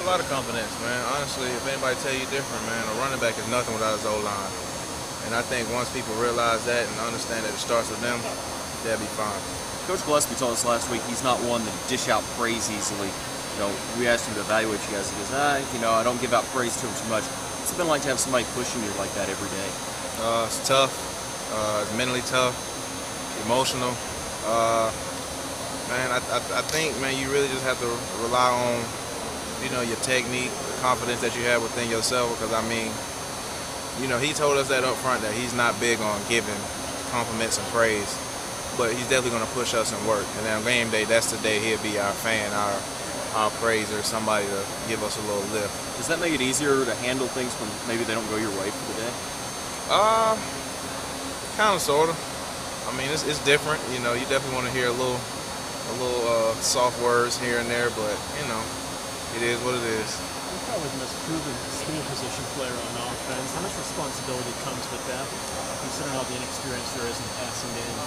lot of confidence, man. Honestly, if anybody tell you different, man, a running back is nothing without his O-line. And I think once people realize that and understand that it starts with them, they'll be fine. Coach Gillespie told us last week he's not one to dish out praise easily. We asked him to evaluate you guys. He goes, I don't give out praise to him too much. What's it been like to have somebody pushing you like that every day? It's tough. It's mentally tough, emotional. Man, I think, man, you really just have to rely on, your technique, the confidence that you have within yourself. Because, I mean, he told us that up front that he's not big on giving compliments and praise. But he's definitely going to push us and work. And then on game day, that's the day he'll be our fan, our praiser, somebody to give us a little lift. Does that make it easier to handle things when maybe they don't go your way for the day? Kind of, sort of. I mean, it's different. You definitely want to hear a little soft words here and there, but it is what it is. You're probably the most proven skill position player on offense. How much responsibility comes with that, considering all the inexperience there is in the passing game?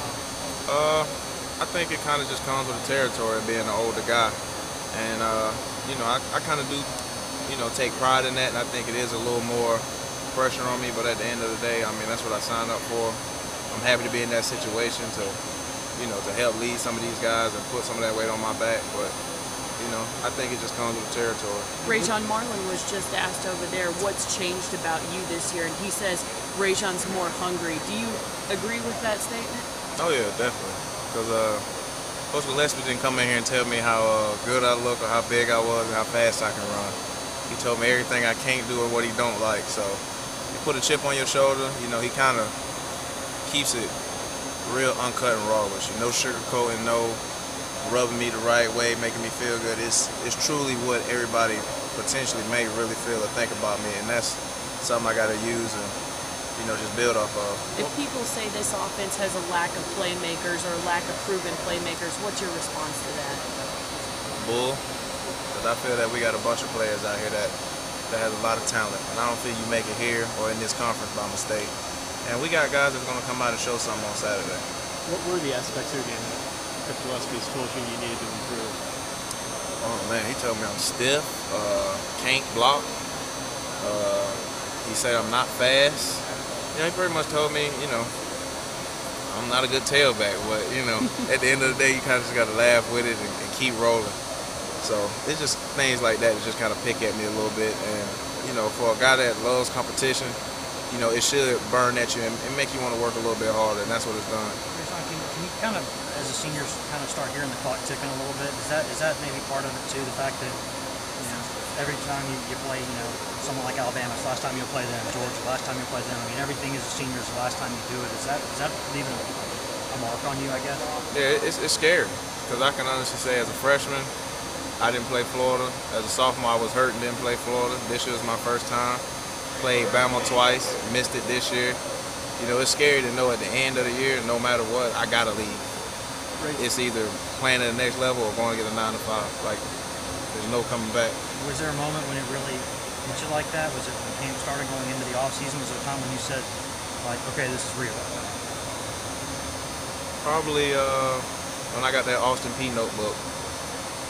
I think it kind of just comes with the territory of being an older guy. And, I kind of do, take pride in that, and I think it is a little more pressure on me, but at the end of the day, I mean, that's what I signed up for. I'm happy to be in that situation to help lead some of these guys and put some of that weight on my back, but, I think it just comes with the territory. Rajion Marlin was just asked over there what's changed about you this year, and he says Rajion's more hungry. Do you agree with that statement? Oh, yeah, definitely, because Coach Gillespie didn't come in here and tell me how good I look or how big I was and how fast I can run. He told me everything I can't do and what he don't like. So you put a chip on your shoulder, he kind of keeps it real uncut and raw with you. No sugarcoating, no rubbing me the right way, making me feel good. It's truly what everybody potentially may really feel or think about me, and that's something I got to use and just build off of. If people say this offense has a lack of playmakers or a lack of proven playmakers, what's your response to that? Bull, because I feel that we got a bunch of players out here that has a lot of talent, and I don't feel you make it here or in this conference by mistake. And we got guys that's going to come out and show something on Saturday. What were the aspects of your game that Coach Gillespie's told you needed to improve? Oh man, he told me I'm stiff, can't block. He said I'm not fast. He pretty much told me, I'm not a good tailback, but at the end of the day, you kind of just got to laugh with it and keep rolling. So it's just things like that just kind of pick at me a little bit. And for a guy that loves competition, it should burn at you and make you want to work a little bit harder, and that's what it's done. Can you kind of, as a senior, kind of start hearing the clock ticking a little bit? Is that maybe part of it too? The fact that every time you play, someone like Alabama, it's the last time you'll play them. Georgia, the last time you'll play them. I mean, everything as a senior is the last time you do it. Is that leaving a mark on you, I guess? Yeah, it's scary because I can honestly say, as a freshman, I didn't play Florida. As a sophomore, I was hurt and didn't play Florida. This year was my first time. Played Bama twice, missed it this year. It's scary to know at the end of the year, no matter what, I gotta leave. It's either playing at the next level or going to get a 9 to 5. Like, there's no coming back. Was there a moment when it really hit you like that? Was it when camp started going into the off season? Was there a time when you said, okay, this is real? Probably when I got that Austin P notebook,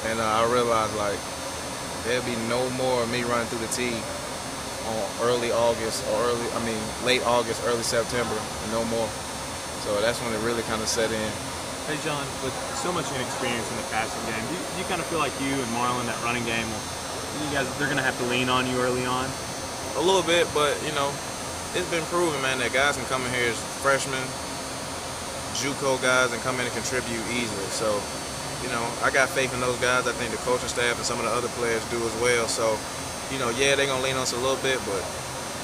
and I realized there'll be no more of me running through the tee on late August, early September, and no more. So that's when it really kind of set in. Hey John, with so much inexperience in the passing game, do you kind of feel like you and Marlon, that running game, they're going to have to lean on you early on? A little bit, but it's been proven, man, that guys can come in here as freshmen, JUCO guys, and come in and contribute easily. So, I got faith in those guys. I think the coaching staff and some of the other players do as well. So, yeah, they're going to lean on us a little bit, but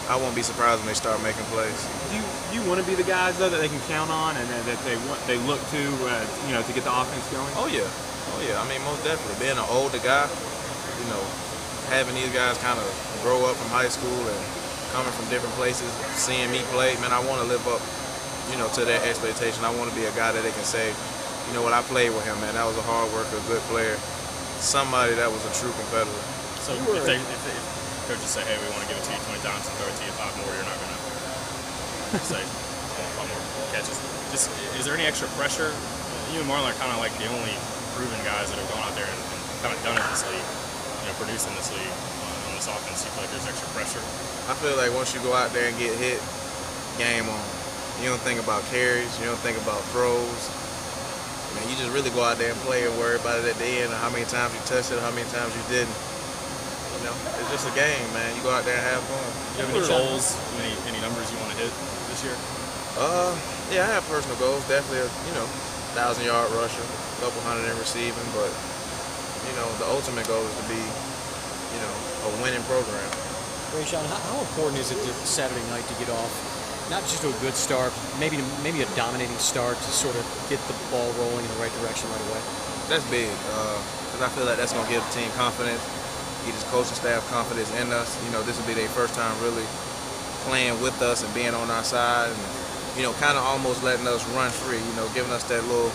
I won't be surprised when they start making plays. Do you want to be the guys, though, that they can count on and that they look to, to get the offense going? Oh, yeah. I mean, most definitely. Being an older guy, having these guys kind of grow up from high school and coming from different places, seeing me play, man, I want to live up, to that expectation. I want to be a guy that they can say, what I played with him, man, that was a hard worker, a good player, somebody that was a true competitor. So if coaches say, hey, we want to give it to you 20 times and throw it to you 5 more, you're not going to say 5 more catches. Is there any extra pressure? You and Marlon are kind of like the only proven guys that have gone out there and kind of done it in this league, produced in this league. this offense? Do you feel like there's extra pressure? I feel like once you go out there and get hit, game on. You don't think about carries. You don't think about throws. Man, you just really go out there and play and worry about it at the end, or how many times you touched it, or how many times you didn't. You know, it's just a game, man. You go out there and have fun. Do you have any goals, any numbers you want to hit this year? Yeah, I have personal goals. Definitely, 1,000-yard rusher, a couple hundred in receiving, but the ultimate goal is to be, a winning program. Rajion, how important is it Saturday night to get off? Not just to a good start, maybe a dominating start to sort of get the ball rolling in the right direction right away. That's big, because I feel like that's going to give the team confidence, give his coaching staff confidence in us. This will be their first time really playing with us and being on our side, and kind of almost letting us run free. Giving us that little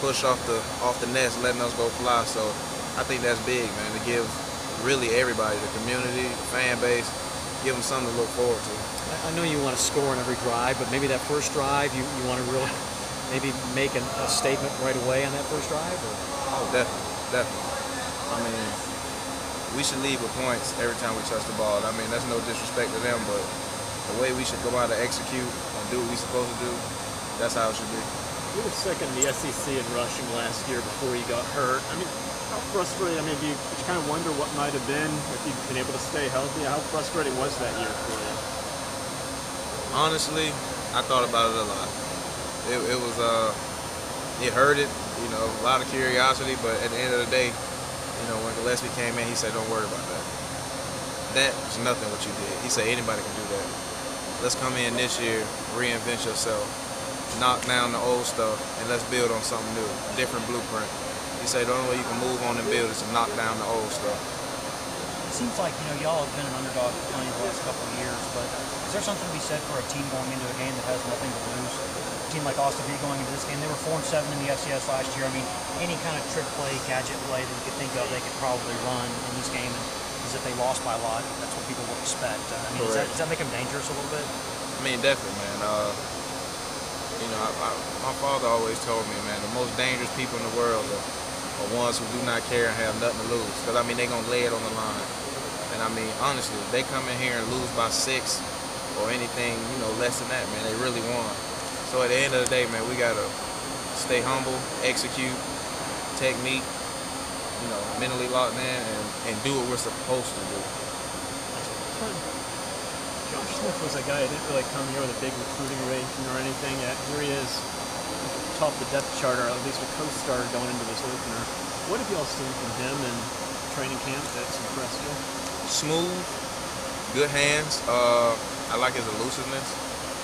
push off the nest, letting us go fly. So I think that's big, man, to give really everybody, the community, the fan base, give them something to look forward to. I know you want to score on every drive, but maybe that first drive, you want to really maybe make a statement right away on that first drive? Or? Oh, definitely. I mean, we should leave with points every time we touch the ball. I mean, that's no disrespect to them, but the way we should go out and execute and do what we're supposed to do, that's how it should be. You were second in the SEC in rushing last year before you got hurt. I mean, how frustrating, did you kind of wonder what might have been if you'd been able to stay healthy? How frustrating was that year for you? Honestly, I thought about it a lot. It was, it hurted, a lot of curiosity, but at the end of the day, when Gillespie came in, he said, don't worry about that. That was nothing what you did. He said, anybody can do that. Let's come in this year, reinvent yourself, knock down the old stuff, and let's build on something new, a different blueprint. He said, the only way you can move on and build is to knock down the old stuff. It seems like, y'all have been an underdog plenty the last couple of years, but is there something to be said for a team going into a game that has nothing to lose? A team like Austin Peay going into this game, they were 4-7 in the FCS last year. Any kind of trick play, gadget play that you could think of, they could probably run in this game. And as if they lost by a lot, that's what people would expect. Does that make them dangerous a little bit? Definitely, man. My father always told me, man, the most dangerous people in the world are ones who do not care and have nothing to lose. Because, they're going to lay it on the line. And, honestly, if they come in here and lose by 6 or anything, less than that, man, they really won. So at the end of the day, man, we got to stay humble, execute, technique, mentally locked in, and do what we're supposed to do. Josh Smith was a guy that didn't really come here with a big recruiting ranking or anything. Here he is, top of the depth chart, or at least a co-star going into this opener. What have y'all seen from him in training camp that's impressed you? Smooth, good hands. I like his elusiveness.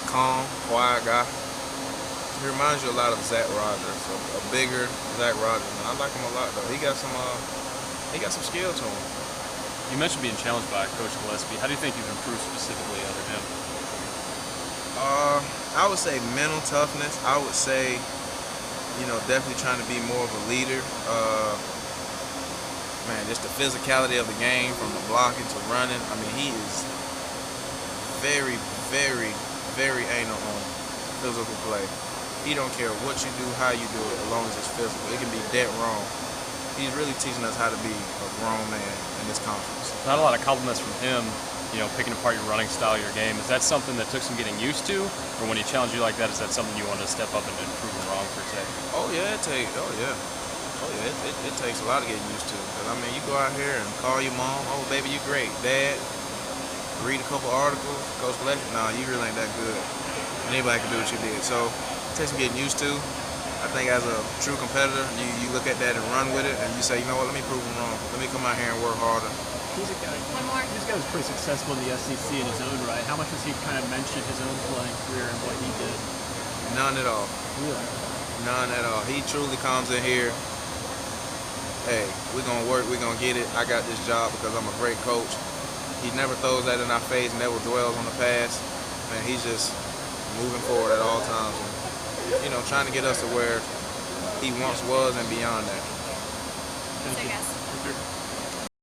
Calm, quiet guy. He reminds you a lot of Zach Rogers, a bigger Zach Rogers. I like him a lot though. He got some skill to him. You mentioned being challenged by Coach Gillespie. How do you think you've improved specifically under him? I would say mental toughness. I would say, definitely trying to be more of a leader. Just the physicality of the game, from the blocking to running. He is very, very, very anal on physical play. He don't care what you do, how you do it, as long as it's physical. It can be dead wrong. He's really teaching us how to be a grown man in this conference. Not a lot of compliments from him, picking apart your running style, your game. Is that something that took some getting used to? Or when he challenged you like that, is that something you want to step up and prove him wrong, per se? It takes a lot of getting used to. Because, you go out here and call your mom, oh, baby, you great. Dad, read a couple articles. Coach Gillespie, nah, you really ain't that good. Anybody can do what you did. So it takes some getting used to. I think as a true competitor, you look at that and run with it, and you say, you know what, let me prove him wrong. Let me come out here and work harder. He's a guy who's pretty successful in the SEC in his own right. How much has he kind of mentioned his own playing career and what he did? None at all. Really? None at all. He truly comes in here, hey, we're going to work, we're going to get it. I got this job because I'm a great coach. He never throws that in our face, never dwells on the past. Man, he's just moving forward at all times. Trying to get us to where he once was and beyond that. Thanks, I guess.